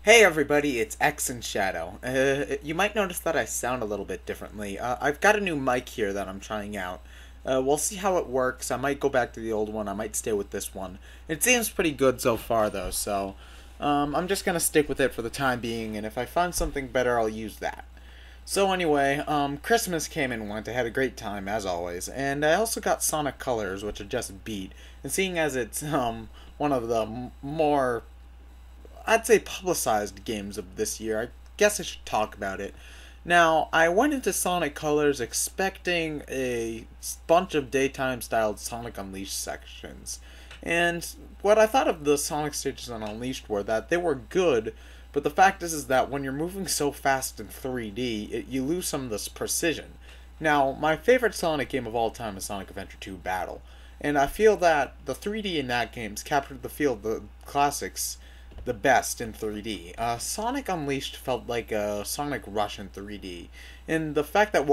Hey everybody, it's ExandShadow. You might notice that I sound a little bit differently. I've got a new mic here that I'm trying out. We'll see how it works. I might go back to the old one. I might stay with this one. It seems pretty good so far though, so I'm just gonna stick with it for the time being, and if I find something better, I'll use that. So anyway, Christmas came and went. I had a great time as always, and I also got Sonic Colors, which I just beat. And seeing as it's one of the more, I'd say, publicized games of this year, I guess I should talk about it. Now, I went into Sonic Colors expecting a bunch of daytime styled Sonic Unleashed sections. And what I thought of the Sonic stages on Unleashed were that they were good, but the fact is that when you're moving so fast in 3D, you lose some of this precision. Now, my favorite Sonic game of all time is Sonic Adventure 2 Battle, and I feel that the 3D in that game's captured the feel of the classics the best in 3D. Sonic Unleashed felt like a Sonic Rush in 3D, and the fact that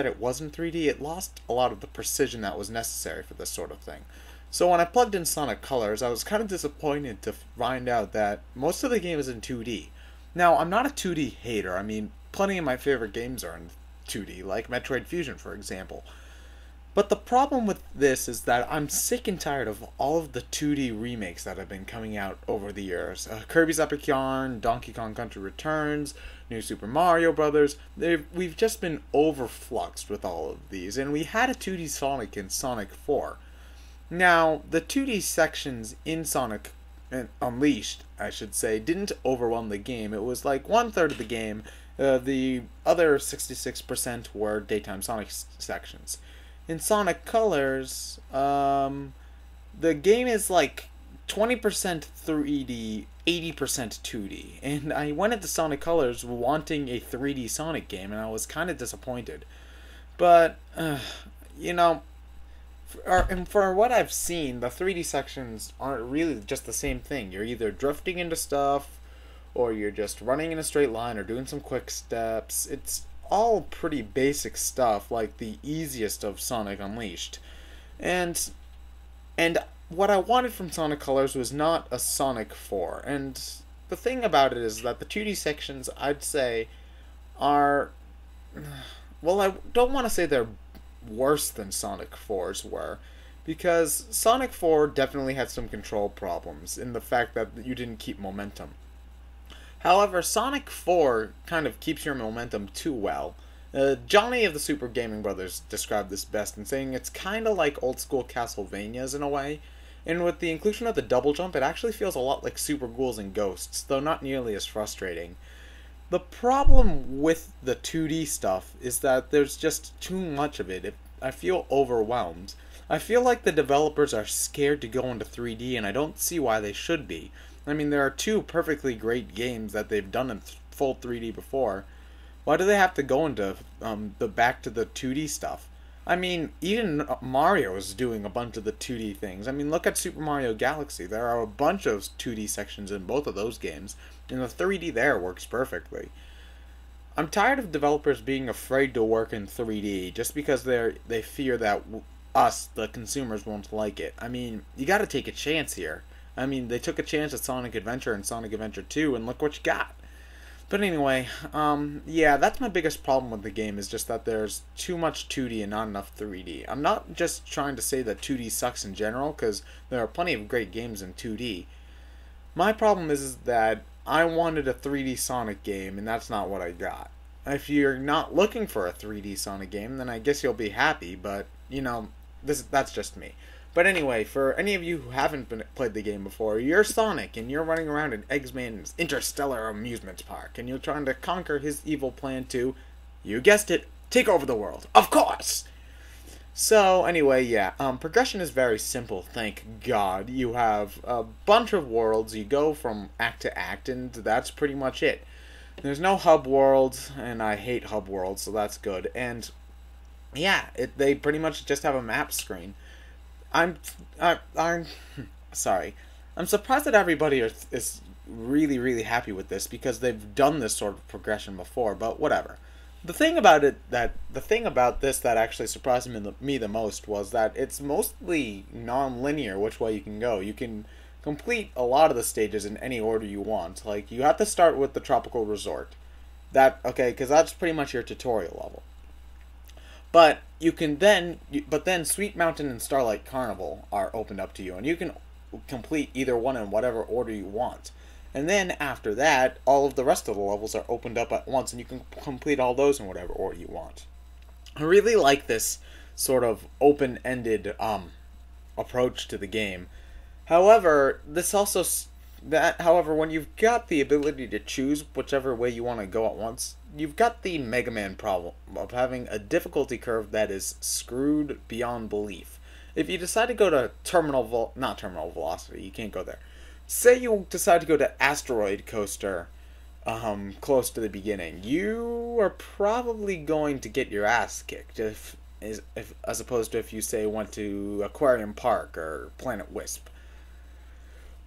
it was in 3D, it lost a lot of the precision that was necessary for this sort of thing. So when I plugged in Sonic Colors, I was kind of disappointed to find out that most of the game is in 2D. Now, I'm not a 2D hater. I mean, plenty of my favorite games are in 2D, like Metroid Fusion, for example. But the problem with this is that I'm sick and tired of all of the 2D remakes that have been coming out over the years. Kirby's Epic Yarn, Donkey Kong Country Returns, New Super Mario Brothers. We've just been overfluxed with all of these, and we had a 2D Sonic in Sonic 4. Now, the 2D sections in Sonic Unleashed, I should say, didn't overwhelm the game. It was like one third of the game. The other 66% were daytime Sonic sections. In Sonic Colors, the game is like 20% 3D, 80% 2D. And I went into Sonic Colors wanting a 3D Sonic game, and I was kind of disappointed. But, you know, for what I've seen, the 3D sections aren't really just the same thing. You're either drifting into stuff, or you're just running in a straight line, or doing some quick steps. It's all pretty basic stuff, like the easiest of Sonic Unleashed. And and what I wanted from Sonic Colors was not a Sonic 4. And the thing about it is that the 2D sections, I'd say, are, well, I don't want to say they're worse than Sonic 4's were, because Sonic 4 definitely had some control problems in the fact that you didn't keep momentum. However, Sonic 4 kind of keeps your momentum too well. Johnny of the Super Gaming Brothers described this best in saying it's kind of like old school Castlevanias in a way, and with the inclusion of the double jump, it actually feels a lot like Super Ghouls and Ghosts, though not nearly as frustrating. The problem with the 2D stuff is that there's just too much of it. I feel overwhelmed. I feel like the developers are scared to go into 3D, and I don't see why they should be. I mean, there are two perfectly great games that they've done in full 3D before. Why do they have to go into the back to the 2D stuff? I mean, even Mario is doing a bunch of the 2D things. I mean, look at Super Mario Galaxy. There are a bunch of 2D sections in both of those games, and the 3D there works perfectly. I'm tired of developers being afraid to work in 3D just because they fear that us, the consumers, won't like it. I mean, you got to take a chance here. I mean, they took a chance at Sonic Adventure and Sonic Adventure 2, and look what you got. But anyway, yeah, that's my biggest problem with the game, is just that there's too much 2D and not enough 3D. I'm not just trying to say that 2D sucks in general, because there are plenty of great games in 2D. My problem is that I wanted a 3D Sonic game, and that's not what I got. If you're not looking for a 3D Sonic game, then I guess you'll be happy, but, you know, that's just me. But anyway, for any of you who haven't played the game before, you're Sonic, and you're running around in Eggman's interstellar amusement park, and you're trying to conquer his evil plan to, you guessed it, take over the world. Of course! So, anyway, yeah, progression is very simple, thank God. You have a bunch of worlds, you go from act to act, and that's pretty much it. There's no hub worlds, and I hate hub worlds, so that's good. And, yeah, they pretty much just have a map screen. I'm sorry. I'm surprised that everybody is really, really happy with this, because they've done this sort of progression before, but whatever. The thing about this that actually surprised me the most was that it's mostly non-linear which way you can go. You can complete a lot of the stages in any order you want. Like, you have to start with the Tropical Resort. Because that's pretty much your tutorial level. But you can then Sweet Mountain and Starlight Carnival are opened up to you, and you can complete either one in whatever order you want. And then after that, all of the rest of the levels are opened up at once, and you can complete all those in whatever order you want. I really like this sort of open-ended approach to the game. However, when you've got the ability to choose whichever way you want to go at once, you've got the Mega Man problem of having a difficulty curve that is screwed beyond belief. If you decide to go to not terminal velocity, you can't go there. Say you decide to go to Asteroid Coaster, close to the beginning, you are probably going to get your ass kicked as opposed to if you say went to Aquarium Park or Planet Wisp.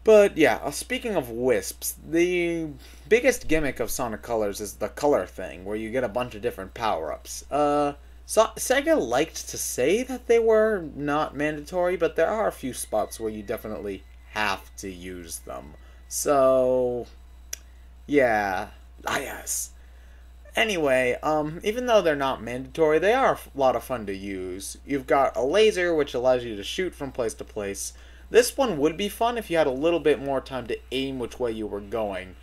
But yeah, speaking of wisps, the biggest gimmick of Sonic Colors is the color thing, where you get a bunch of different power-ups. Sega liked to say that they were not mandatory, but there are a few spots where you definitely have to use them. So, yeah. Yes. Anyway, even though they're not mandatory, they are a lot of fun to use. You've got a laser, which allows you to shoot from place to place. This one would be fun if you had a little bit more time to aim which way you were going.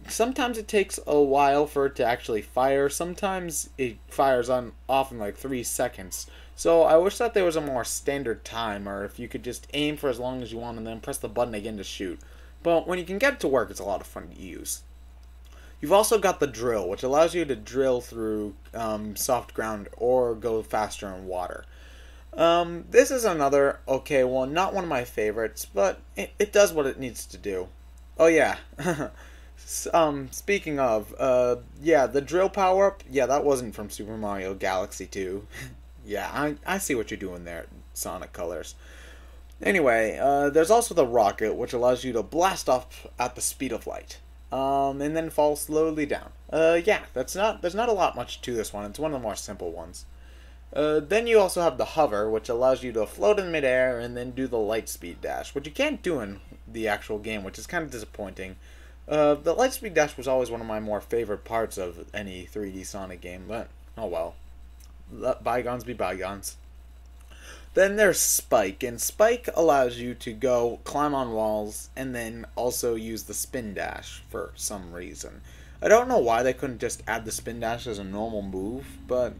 Sometimes it takes a while for it to actually fire. Sometimes it fires off in like 3 seconds. So I wish that there was a more standard time, or if you could just aim for as long as you want and then press the button again to shoot. But when you can get it to work, it's a lot of fun to use. You've also got the drill, which allows you to drill through soft ground or go faster in water. This is another okay one, not one of my favorites, but it does what it needs to do. Oh yeah, speaking of, yeah, the drill power-up, yeah, that wasn't from Super Mario Galaxy 2. Yeah, I see what you're doing there, Sonic Colors. Anyway, there's also the rocket, which allows you to blast off at the speed of light, and then fall slowly down. Yeah, there's not a lot much to this one. It's one of the more simple ones. Then you also have the hover, which allows you to float in midair and then do the light speed dash, which you can't do in the actual game, which is kind of disappointing. The light speed dash was always one of my more favorite parts of any 3D Sonic game, but oh well. Let bygones be bygones. Then there's Spike, and Spike allows you to climb on walls and then also use the spin dash for some reason. I don't know why they couldn't just add the spin dash as a normal move, but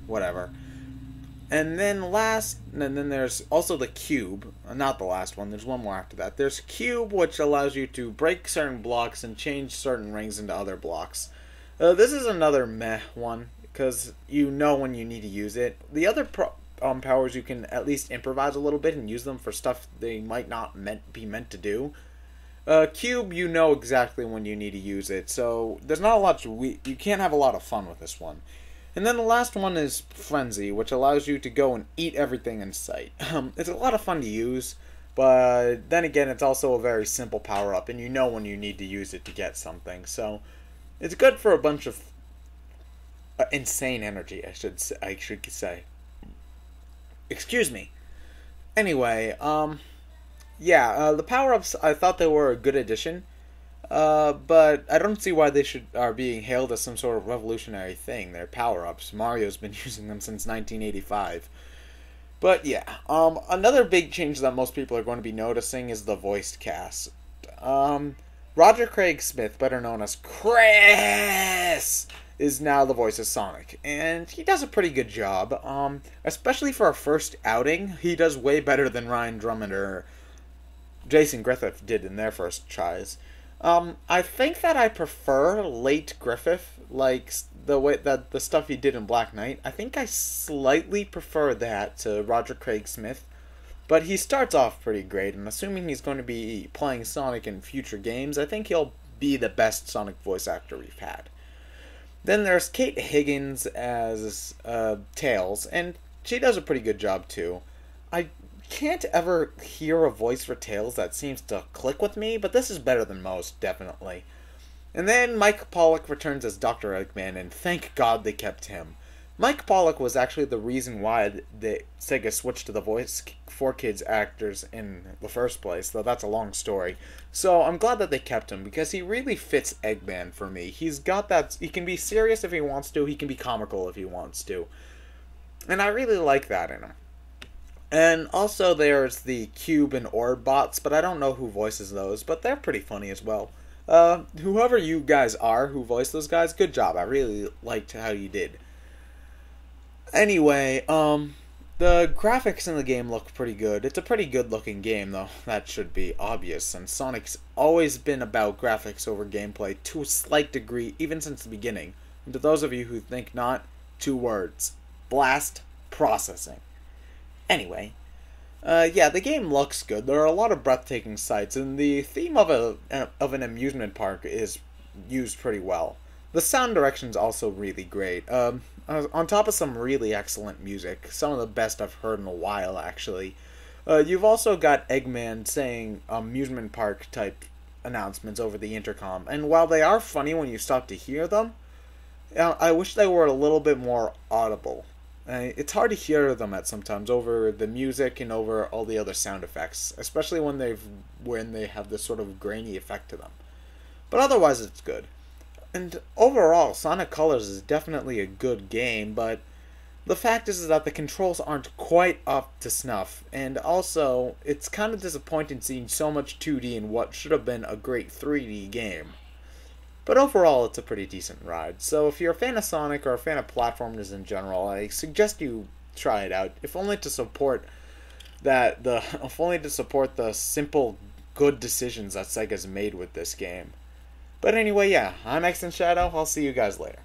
whatever. And then there's also the cube. Not the last one, there's one more after that. There's cube, which allows you to break certain blocks and change certain rings into other blocks. This is another meh one, because you know when you need to use it. The other powers, you can at least improvise a little bit and use them for stuff they might not be meant to do. Cube, you know exactly when you need to use it, so there's not a lot you can't have a lot of fun with this one. And then the last one is Frenzy, which allows you to go and eat everything in sight. It's a lot of fun to use, but then again, it's also a very simple power-up, and you know when you need to use it to get something. So it's good for a bunch of insane energy, I should say. Excuse me. Anyway, yeah, the power-ups, I thought they were a good addition. But I don't see why they are being hailed as some sort of revolutionary thing. They're power-ups. Mario's been using them since 1985. But yeah, another big change that most people are going to be noticing is the voice cast. Roger Craig Smith, better known as Chris, is now the voice of Sonic, and he does a pretty good job. Especially for a first outing, he does way better than Ryan Drummond or Jason Griffith did in their first tries. I think that I prefer late Griffith, like the way that the stuff he did in Black Knight. I think I slightly prefer that to Roger Craig Smith, but he starts off pretty great, and assuming he's going to be playing Sonic in future games, I think he'll be the best Sonic voice actor we've had. Then there's Kate Higgins as Tails, and she does a pretty good job too. I can't ever hear a voice for Tails that seems to click with me, but this is better than most, definitely. And then Mike Pollock returns as Dr. Eggman, and thank God they kept him. Mike Pollock was actually the reason why Sega switched to the voice for kids actors in the first place, though that's a long story. So I'm glad that they kept him, because he really fits Eggman for me. He's got that, he can be serious if he wants to, he can be comical if he wants to. And I really like that in him. And also there's the Cube and Orb bots, but I don't know who voices those, but they're pretty funny as well. Whoever you guys are who voiced those guys, good job. I really liked how you did. Anyway, the graphics in the game look pretty good. It's a pretty good looking game, though. That should be obvious, and Sonic's always been about graphics over gameplay to a slight degree, even since the beginning. And to those of you who think not, 2 words. Blast processing. Anyway, yeah, the game looks good. There are a lot of breathtaking sights, and the theme of an amusement park is used pretty well. The sound direction's also really great. On top of some really excellent music, some of the best I've heard in a while, actually. You've also got Eggman saying amusement park type announcements over the intercom, and while they are funny when you stop to hear them, I wish they were a little bit more audible. It's hard to hear them at sometimes over the music and over all the other sound effects, especially when they have this sort of grainy effect to them. But otherwise, it's good. And overall, Sonic Colors is definitely a good game, but the fact is that the controls aren't quite up to snuff, and also, it's kind of disappointing seeing so much 2D in what should have been a great 3D game. But overall, it's a pretty decent ride, so if you're a fan of Sonic or a fan of platformers in general, I suggest you try it out, if only to support the simple, good decisions that Sega's made with this game. But anyway, yeah, I'm ExandShadow. I'll see you guys later.